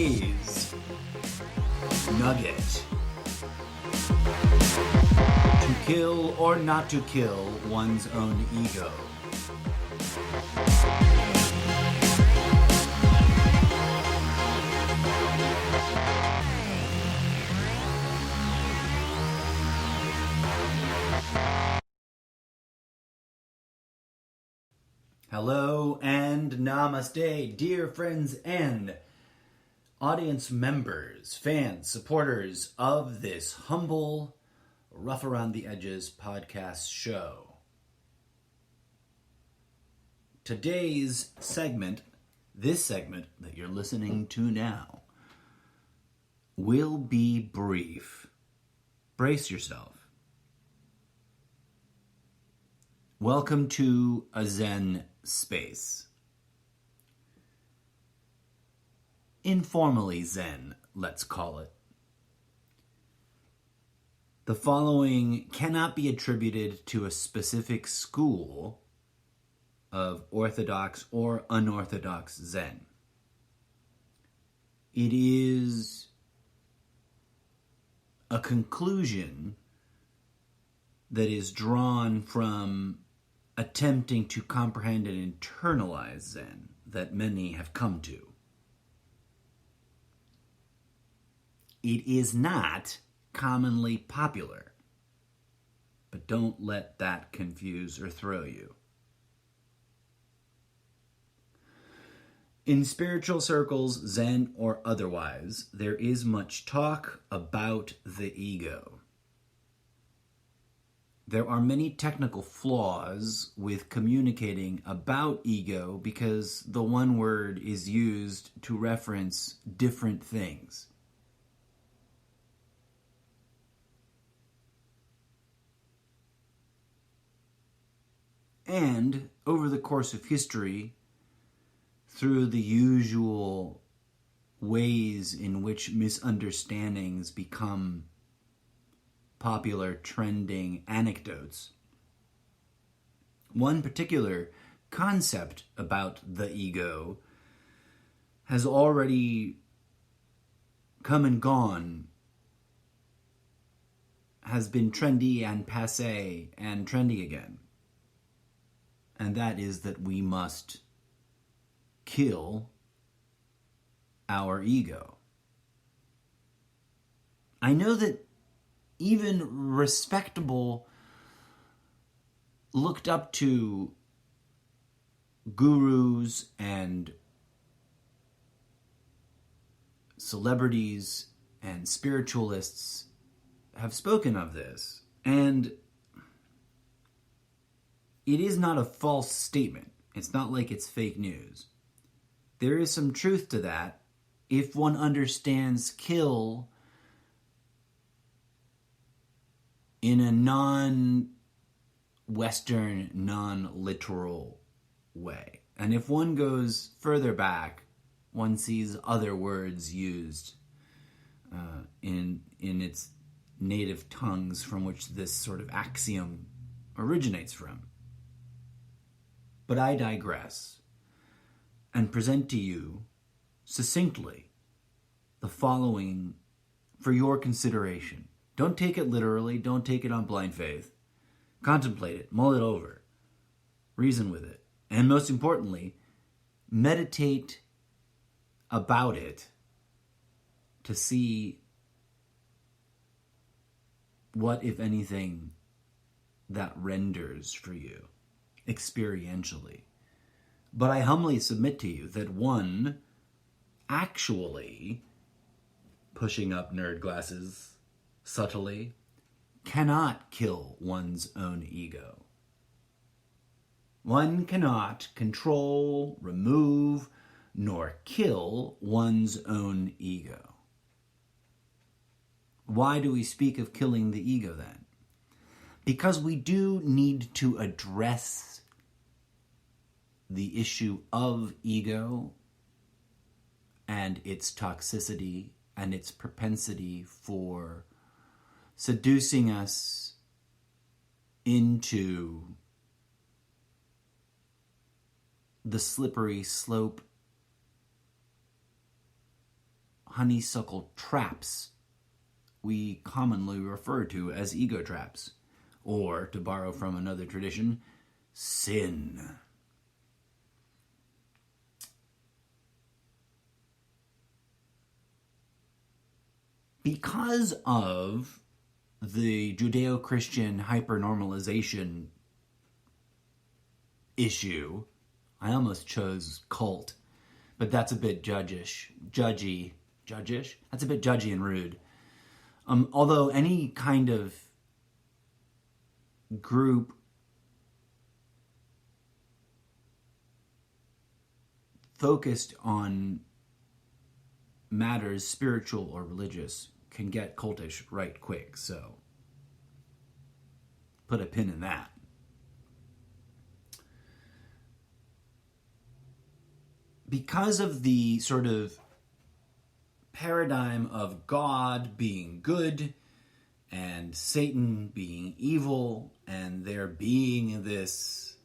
Today's nugget. To kill or not to kill one's own ego. Hello and namaste, dear friends and audience members, fans, supporters of this humble, rough around the edges podcast show. Today's segment, this segment that you're listening to now, will be brief. Brace yourself. Welcome to a Zen space. Informally Zen, let's call it. The following cannot be attributed to a specific school of orthodox or unorthodox Zen. It is a conclusion that is drawn from attempting to comprehend and internalize Zen that many have come to. It is not commonly popular, but don't let that confuse or throw you. In spiritual circles, Zen or otherwise, there is much talk about the ego. There are many technical flaws with communicating about ego because the one word is used to reference different things. And over the course of history, through the usual ways in which misunderstandings become popular, trending anecdotes, one particular concept about the ego has already come and gone, has been trendy and passé and trendy again. And that is that we must kill our ego. I know that even respectable, looked up to gurus and celebrities and spiritualists have spoken of this. And it is not a false statement. It's not like it's fake news. There is some truth to that if one understands kill in a non-Western, non-literal way. And if one goes further back, one sees other words used in its native tongues from which this sort of axiom originates from. But I digress and present to you succinctly the following for your consideration. Don't take it literally. Don't take it on blind faith. Contemplate it. Mull it over. Reason with it. And most importantly, meditate about it to see what, if anything, that renders for you experientially. But I humbly submit to you that one actually, pushing up nerd glasses subtly, cannot kill one's own ego. One cannot control, remove, nor kill one's own ego. Why do we speak of killing the ego then? Because we do need to address the issue of ego and its toxicity and its propensity for seducing us into the slippery slope honeysuckle traps we commonly refer to as ego traps, or, to borrow from another tradition, sin. Because of the Judeo-Christian hypernormalization issue, I almost chose cult, but that's a bit judgy. That's a bit judgy and rude. Although any kind of group focused on matters spiritual or religious can get cultish right quick, so put a pin in that. Because of the sort of paradigm of God being good and Satan being evil, and there being this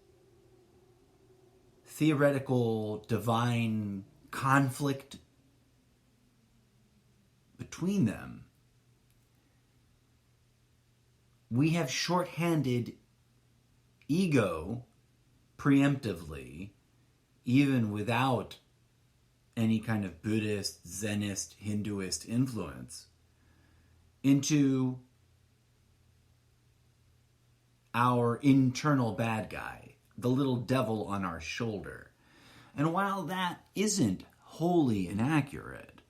theoretical divine conflict between them, we have shorthanded ego preemptively, even without any kind of Buddhist, Zenist, Hinduist influence, into our internal bad guy, the little devil on our shoulder. And while that isn't wholly inaccurate,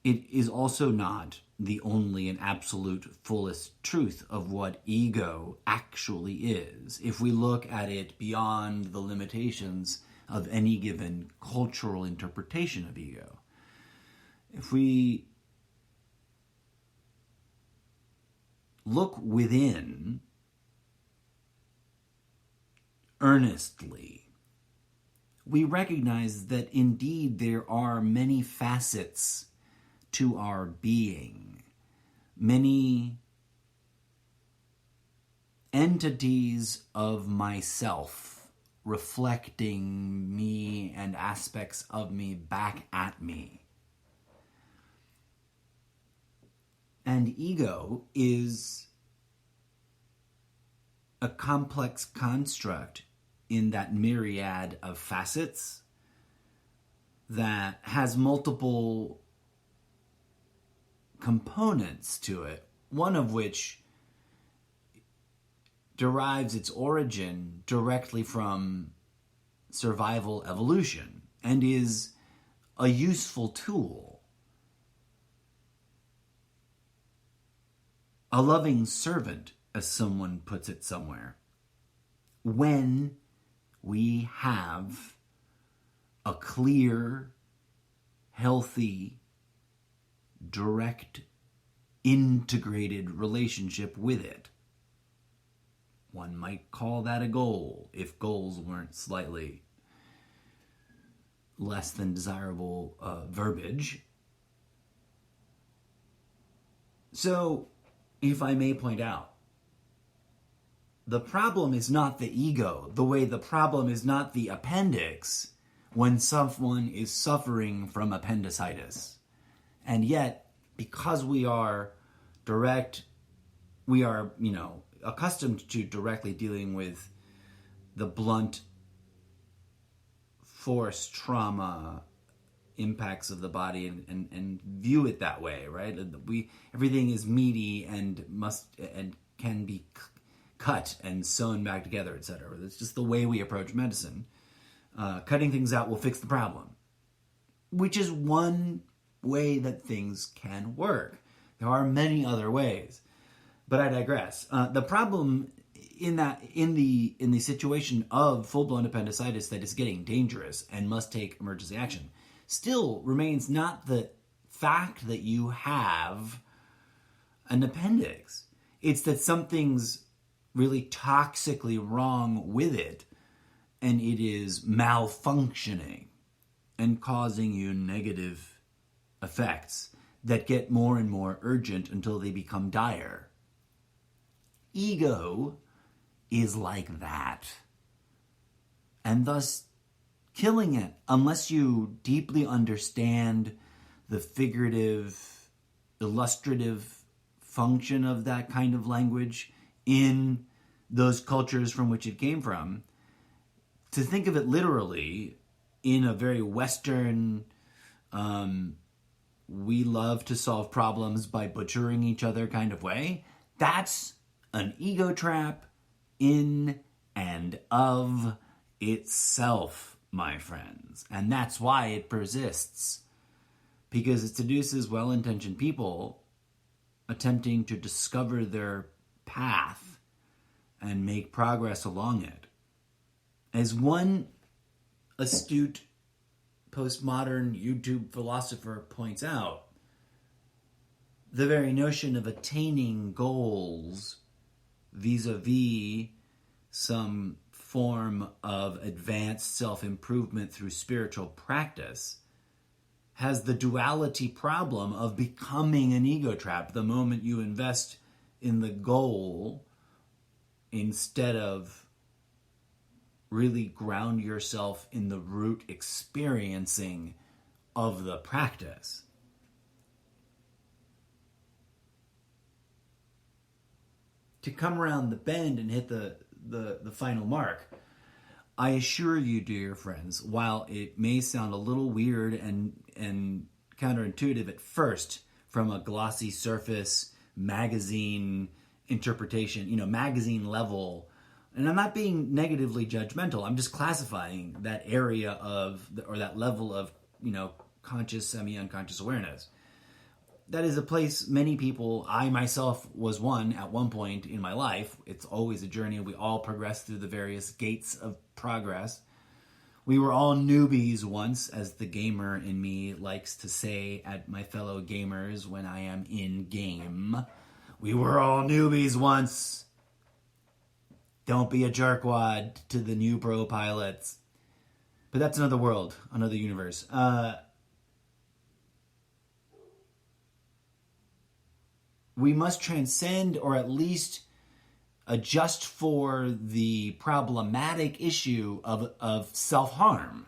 it is also not the only and absolute fullest truth of what ego actually is, if we look at it beyond the limitations of any given cultural interpretation of ego. If we look within earnestly, we recognize that indeed there are many facets to our being, many entities of myself reflecting me and aspects of me back at me. And ego is a complex construct in that myriad of facets that has multiple components to it, one of which derives its origin directly from survival evolution and is a useful tool, a loving servant, as someone puts it somewhere, when we have a clear, healthy, direct, integrated relationship with it. One might call that a goal, if goals weren't slightly less than desirable verbiage. So, if I may point out, the problem is not the ego, the way the problem is not the appendix when someone is suffering from appendicitis. And yet, because we are accustomed to directly dealing with the blunt force trauma impacts of the body and view it that way, right? Everything is meaty and can be cut and sewn back together, etc. It's just the way we approach medicine. Cutting things out will fix the problem, which is one way that things can work. There are many other ways, but I digress. The problem in the situation of full-blown appendicitis that is getting dangerous and must take emergency action still remains not the fact that you have an appendix. It's that something's really toxically wrong with it, and it is malfunctioning and causing you negative effects that get more and more urgent until they become dire. Ego is like that. And thus killing it, unless you deeply understand the figurative, illustrative function of that kind of language in those cultures from which it came from. To think of it literally in a very Western, we love to solve problems by butchering each other kind of way, that's an ego trap in and of itself, my friends. And that's why it persists. Because it seduces well-intentioned people attempting to discover their path and make progress along it. As one astute postmodern YouTube philosopher points out, the very notion of attaining goals vis-a-vis some form of advanced self-improvement through spiritual practice has the duality problem of becoming an ego trap the moment you invest in the goal instead of really ground yourself in the root experiencing of the practice. To come around the bend and hit the final mark, I assure you, dear friends, while it may sound a little weird and counterintuitive at first from a glossy surface magazine interpretation, magazine level, and I'm not being negatively judgmental, I'm just classifying that area or that level of, conscious, semi-unconscious awareness. That is a place many people, I myself was one at one point in my life. It's always a journey. We all progress through the various gates of progress. We were all newbies once, as the gamer in me likes to say at my fellow gamers when I am in game. We were all newbies once. Don't be a jerkwad to the new pro pilots. But that's another world, another universe. We must transcend or at least adjust for the problematic issue of self-harm,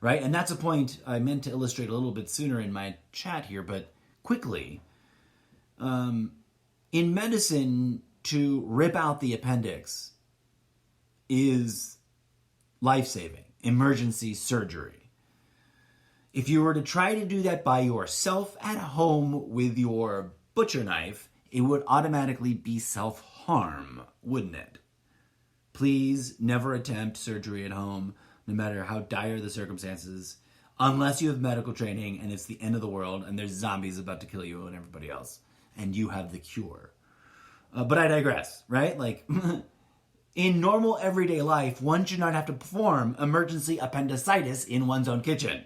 right? And that's a point I meant to illustrate a little bit sooner in my chat here, but quickly. In medicine, to rip out the appendix is life-saving, emergency surgery. If you were to try to do that by yourself at home with your butcher knife, it would automatically be self-harm, wouldn't it? Please never attempt surgery at home, no matter how dire the circumstances, unless you have medical training and it's the end of the world and there's zombies about to kill you and everybody else, and you have the cure. But I digress, right? In normal everyday life, one should not have to perform emergency appendicitis in one's own kitchen.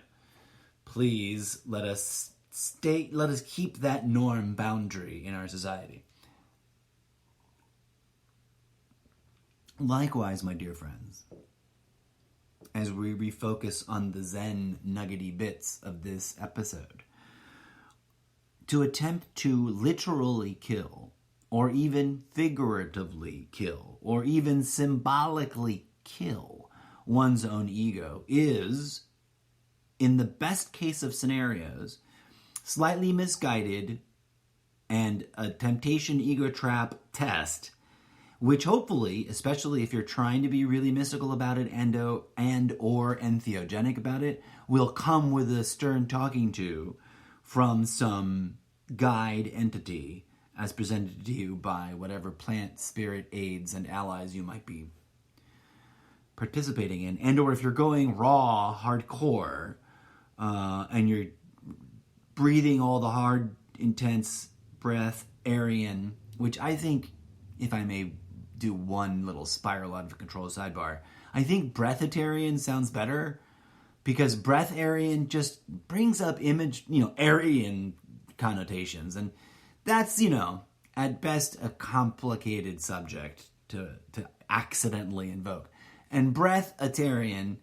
Please let us keep that norm boundary in our society. Likewise, my dear friends, as we refocus on the Zen nuggety bits of this episode, to attempt to literally kill, or even figuratively kill, or even symbolically kill one's own ego is, in the best case of scenarios, slightly misguided and a temptation ego trap test, which hopefully, especially if you're trying to be really mystical about it and or entheogenic about it, will come with a stern talking to from some guide entity as presented to you by whatever plant, spirit, aids, and allies you might be participating in. And or if you're going raw, hardcore, and you're breathing all the hard, intense breath, Aryan, which I think, if I may do one little spiral out of control sidebar, I think breathitarian sounds better, because breatharian just brings up Aryan connotations, and that's, at best a complicated subject to accidentally invoke. And breathitarian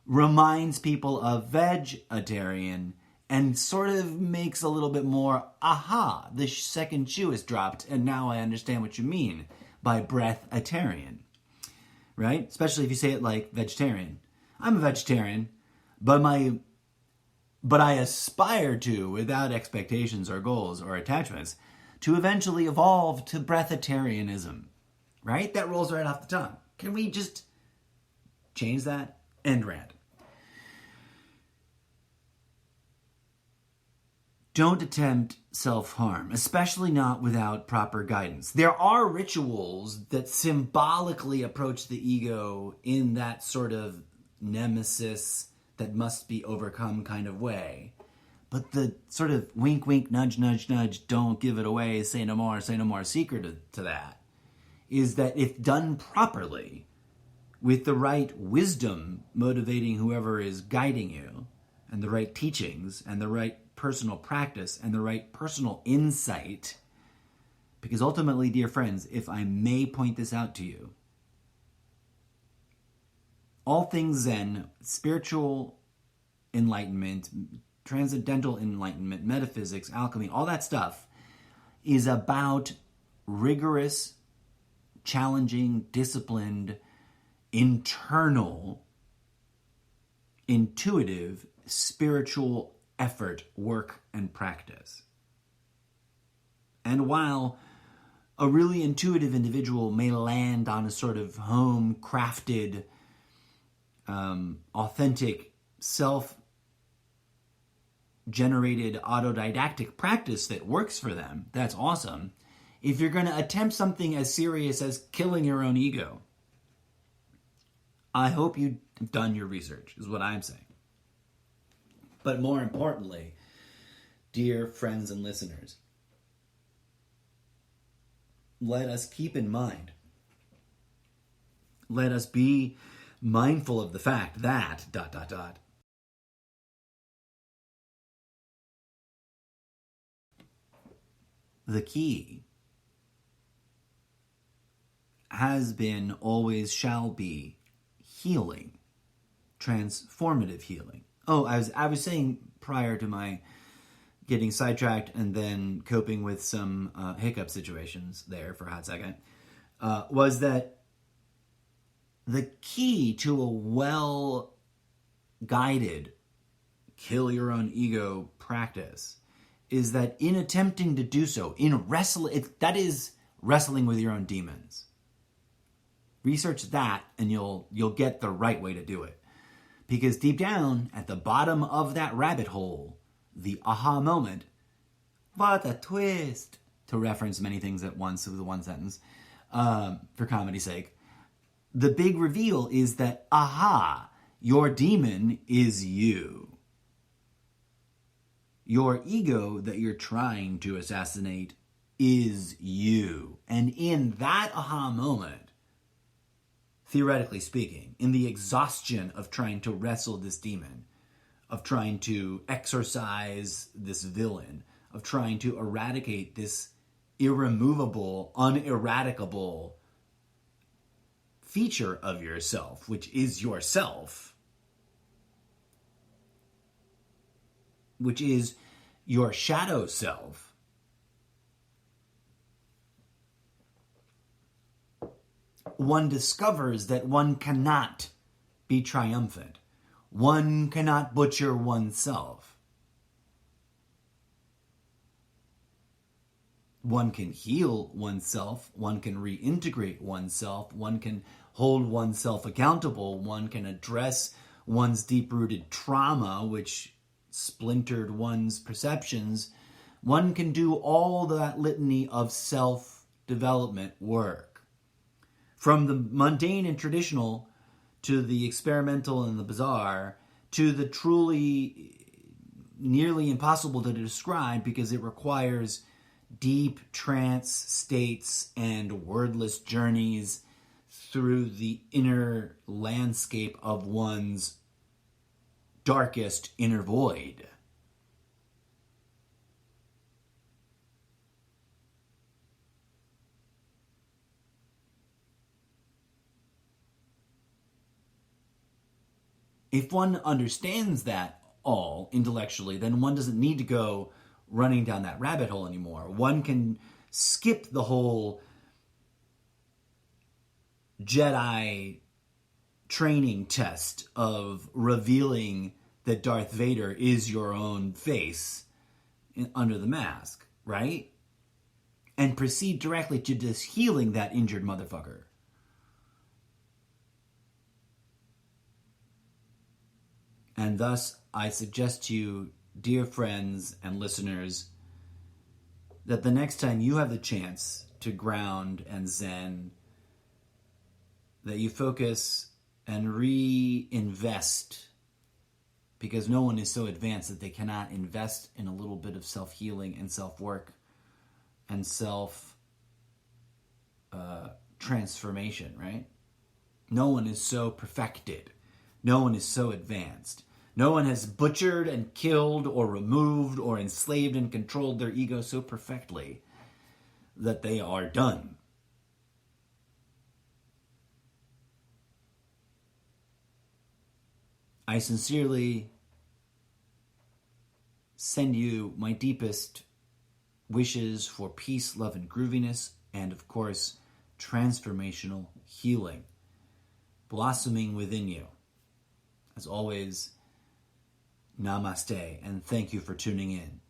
reminds people of vegetarian and sort of makes a little bit more, aha, the second shoe is dropped, and now I understand what you mean by breathitarian, right? Especially if you say it like vegetarian. I'm a vegetarian, but my but I aspire to, without expectations or goals or attachments, to eventually evolve to breatharianism. Right? That rolls right off the tongue. Can we just change that? End rant. Don't attempt self-harm, especially not without proper guidance. There are rituals that symbolically approach the ego in that sort of nemesis that must be overcome kind of way. But the sort of wink, wink, nudge, nudge, nudge, don't give it away, say no more secret to that is that if done properly, with the right wisdom motivating whoever is guiding you, and the right teachings, and the right personal practice, and the right personal insight, because ultimately, dear friends, if I may point this out to you, all things Zen, spiritual enlightenment, transcendental enlightenment, metaphysics, alchemy, all that stuff is about rigorous, challenging, disciplined, internal, intuitive, spiritual effort, work, and practice. And while a really intuitive individual may land on a sort of home-crafted, authentic, self-generated, autodidactic practice that works for them, that's awesome. If you're going to attempt something as serious as killing your own ego, I hope you've done your research, is what I'm saying. But more importantly, dear friends and listeners, let us keep in mind, let us be mindful of the fact that, ... the key has been, always shall be, healing, transformative healing. Oh, I was saying prior to my getting sidetracked and then coping with some hiccup situations there for a hot second, was that the key to a well-guided kill your own ego practice is that in attempting to do so, in wrestling, that is wrestling with your own demons. Research that and you'll get the right way to do it. Because deep down, at the bottom of that rabbit hole, the aha moment, what a twist, to reference many things at once with one sentence, for comedy's sake, the big reveal is that, aha, your demon is you. Your ego that you're trying to assassinate is you. And in that aha moment, theoretically speaking, in the exhaustion of trying to wrestle this demon, of trying to exorcise this villain, of trying to eradicate this irremovable, uneradicable feature of yourself, which is yourself, which is your shadow self, one discovers that one cannot be triumphant. One cannot butcher oneself. One can heal oneself. One can reintegrate oneself. One can hold oneself accountable. One can address one's deep-rooted trauma, which splintered one's perceptions. One can do all that litany of self-development work. From the mundane and traditional to the experimental and the bizarre to the truly nearly impossible to describe because it requires deep trance states and wordless journeys through the inner landscape of one's darkest inner void. If one understands that all intellectually, then one doesn't need to go running down that rabbit hole anymore. One can skip the whole Jedi training test of revealing that Darth Vader is your own face under the mask, right? And proceed directly to just healing that injured motherfucker. And thus, I suggest to you, dear friends and listeners, that the next time you have the chance to ground and zen, that you focus and reinvest, because no one is so advanced that they cannot invest in a little bit of self-healing and self-work and self-transformation, right? No one is so perfected. No one is so advanced. No one has butchered and killed or removed or enslaved and controlled their ego so perfectly that they are done. I sincerely send you my deepest wishes for peace, love, and grooviness, and of course, transformational healing blossoming within you. As always, namaste, and thank you for tuning in.